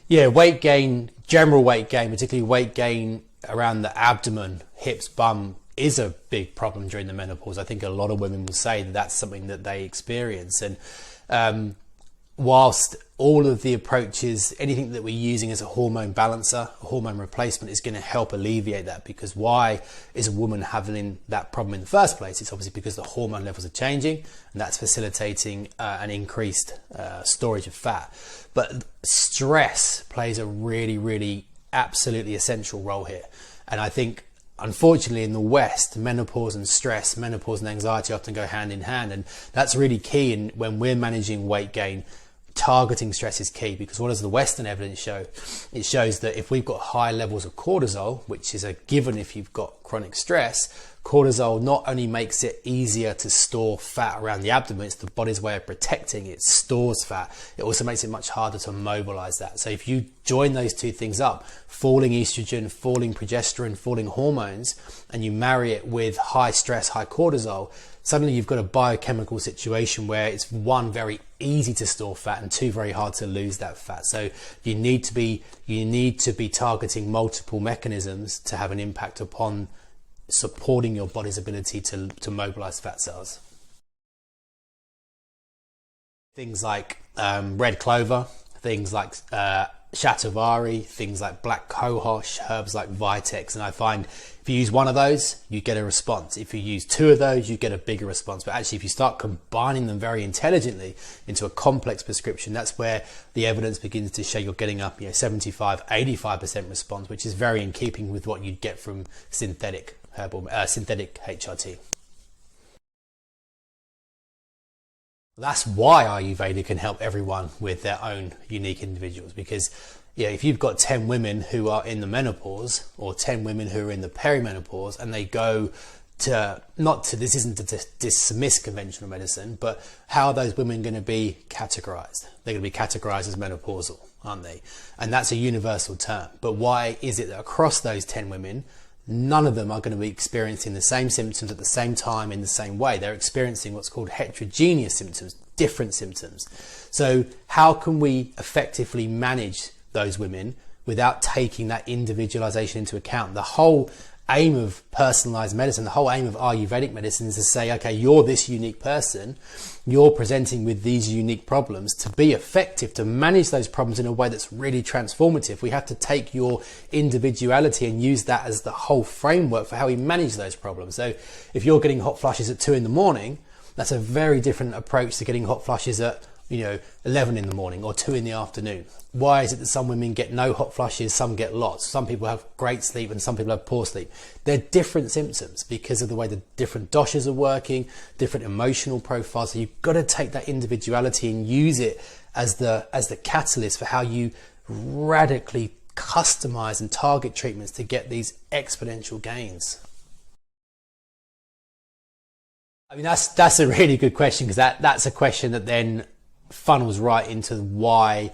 Yeah, weight gain, general weight gain, particularly weight gain around the abdomen, hips, bum, is a big problem during the menopause. I think a lot of women will say that that's something that they experience. And whilst all of the approaches, anything that we're using as a hormone balancer, a hormone replacement, is going to help alleviate that, because why is a woman having that problem in the first place? It's obviously because the hormone levels are changing, and that's facilitating an increased storage of fat. But stress plays a really absolutely essential role here. And I think, unfortunately, in the West, menopause and stress, menopause and anxiety often go hand in hand, and that's really key. And when we're managing weight gain, targeting stress is key, because what does the Western evidence show? It shows that if we've got high levels of cortisol, which is a given if you've got chronic stress, cortisol not only makes it easier to store fat around the abdomen, it's the body's way of protecting, it stores fat. It also makes it much harder to mobilize that. So if you join those two things up, falling estrogen, falling progesterone, falling hormones, and you marry it with high stress, high cortisol, suddenly you've got a biochemical situation where it's, one, very easy to store fat, and two, very hard to lose that fat. So you need to be targeting multiple mechanisms to have an impact upon supporting your body's ability to mobilize fat cells. Things like red clover, things like shatavari, things like black cohosh, herbs like vitex. And I find if you use one of those, you get a response. If you use two of those, you get a bigger response. But actually, if you start combining them very intelligently into a complex prescription, that's where the evidence begins to show you're getting up 75, 85% response, which is very in keeping with what you'd get from synthetic HRT. That's why Ayurveda can help everyone with their own unique individuals, because if you've got 10 women who are in the menopause, or 10 women who are in the perimenopause, and they go to, this isn't to dismiss conventional medicine, but how are those women going to be categorized? They're going to be categorized as menopausal, aren't they? And that's a universal term. But why is it that across those 10 women, none of them are going to be experiencing the same symptoms at the same time in the same way? They're experiencing what's called heterogeneous symptoms, different symptoms. So how can we effectively manage those women without taking that individualization into account? The whole aim of personalized medicine, the whole aim of Ayurvedic medicine, is to say, okay, you're this unique person, you're presenting with these unique problems. To be effective, to manage those problems in a way that's really transformative, we have to take your individuality and use that as the whole framework for how we manage those problems. So if you're getting hot flushes at 2 in the morning, that's a very different approach to getting hot flushes at 11 in the morning or 2 in the afternoon. Why is it that some women get no hot flushes, some get lots? Some people have great sleep and some people have poor sleep. They're different symptoms because of the way the different doshas are working, different emotional profiles. So you've got to take that individuality and use it as the catalyst for how you radically customize and target treatments to get these exponential gains. I mean, that's a really good question, because that's a question that then funnels right into why,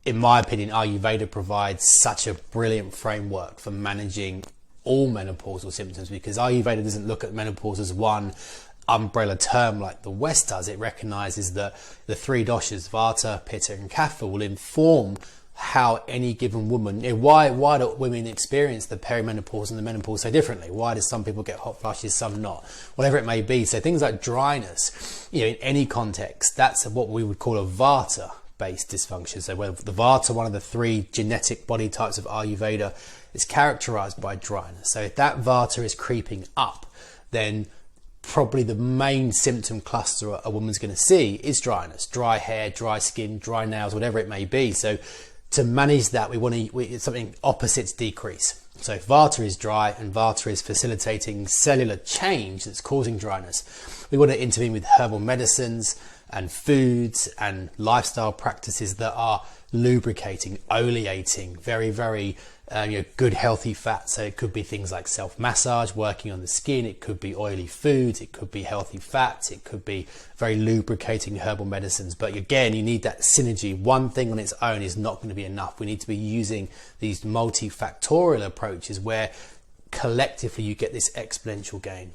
in my opinion, Ayurveda provides such a brilliant framework for managing all menopausal symptoms, because Ayurveda doesn't look at menopause as one umbrella term like the West does. It recognizes that the 3 doshas, Vata, Pitta and Kapha, will inform how any given woman, why do women experience the perimenopause and the menopause so differently? Why do some people get hot flushes, some not? Whatever it may be. So things like dryness, in any context, that's what we would call a Vata based dysfunction. So whether the Vata, one of the 3 genetic body types of Ayurveda, is characterized by dryness. So if that Vata is creeping up, then probably the main symptom cluster a woman's going to see is dryness, dry hair, dry skin, dry nails, whatever it may be. So to manage that, it's something opposites decrease. So if Vata is dry and Vata is facilitating cellular change that's causing dryness, we want to intervene with herbal medicines and foods and lifestyle practices that are lubricating, oleating, very good healthy fat. So it could be things like self-massage, working on the skin. It could be oily foods. It could be healthy fats. It could be very lubricating herbal medicines. But again, you need that synergy. One thing on its own is not going to be enough. We need to be using these multifactorial approaches where collectively you get this exponential gain.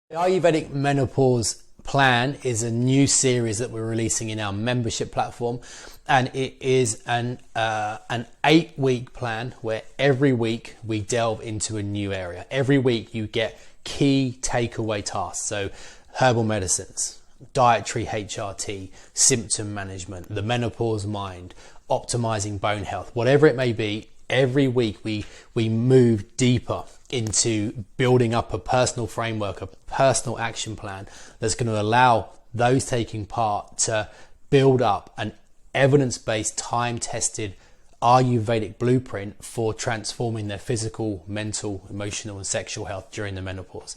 The Ayurvedic menopause plan is a new series that we're releasing in our membership platform, and it is an 8-week plan where every week we delve into a new area. Every week you get key takeaway tasks. So herbal medicines, dietary HRT, symptom management, the menopause mind, optimizing bone health, whatever it may be. Every week we move deeper into building up a personal framework, a personal action plan that's going to allow those taking part to build up an evidence-based, time-tested Ayurvedic blueprint for transforming their physical, mental, emotional and sexual health during the menopause.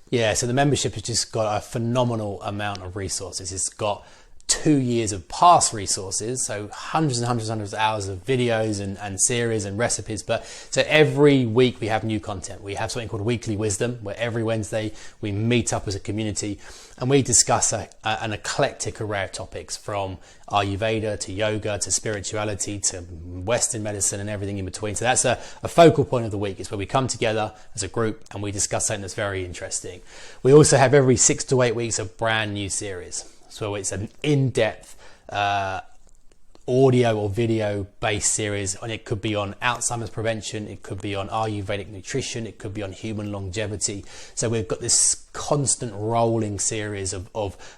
Yeah, so the membership has just got a phenomenal amount of resources. It's got 2 years of past resources, so hundreds and hundreds of hours of videos and series and recipes. But so every week we have new content. We have something called Weekly Wisdom, where every Wednesday we meet up as a community and we discuss an eclectic array of topics, from Ayurveda to yoga to spirituality to Western medicine and everything in between. So that's a focal point of the week. It's where we come together as a group and we discuss something that's very interesting. We also have every 6 to 8 weeks a brand new series. So it's an in-depth audio or video based series, and it could be on Alzheimer's prevention, it could be on Ayurvedic nutrition, it could be on human longevity. So we've got this constant rolling series of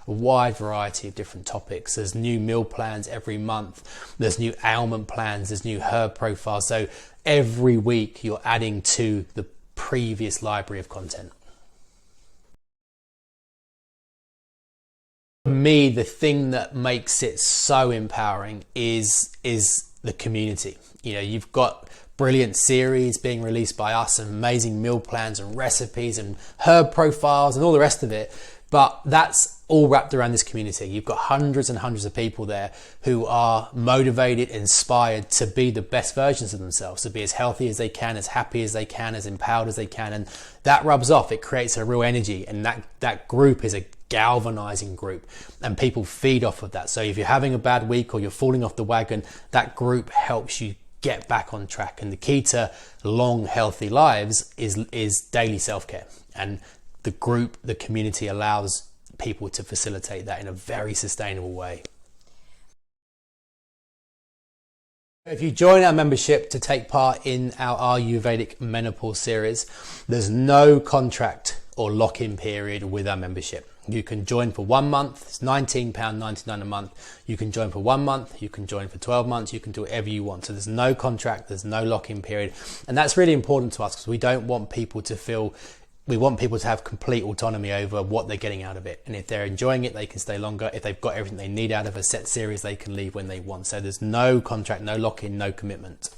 a wide variety of different topics. There's new meal plans every month, there's new ailment plans, there's new herb profiles. So every week you're adding to the previous library of content. For me, the thing that makes it so empowering is the community. You know, you've got brilliant series being released by us and amazing meal plans and recipes and herb profiles and all the rest of it, but that's all wrapped around this community. You've got hundreds and hundreds of people there who are motivated, inspired to be the best versions of themselves, to be as healthy as they can, as happy as they can, as empowered as they can, and that rubs off. It creates a real energy, and that group is a galvanizing group, and people feed off of that. So if you're having a bad week or you're falling off the wagon, that group helps you get back on track. And the key to long, healthy lives is daily self-care, and the group, the community, allows people to facilitate that in a very sustainable way. If you join our membership to take part in our Ayurvedic menopause series, there's no contract or lock-in period with our membership. You can join for 1 month, it's £19.99 a month. You can join for 1 month, you can join for 12 months, you can do whatever you want. So there's no contract, there's no lock-in period. And that's really important to us, because we don't want people to feel, we want people to have complete autonomy over what they're getting out of it. And if they're enjoying it, they can stay longer. If they've got everything they need out of a set series, they can leave when they want. So there's no contract, no lock-in, no commitment.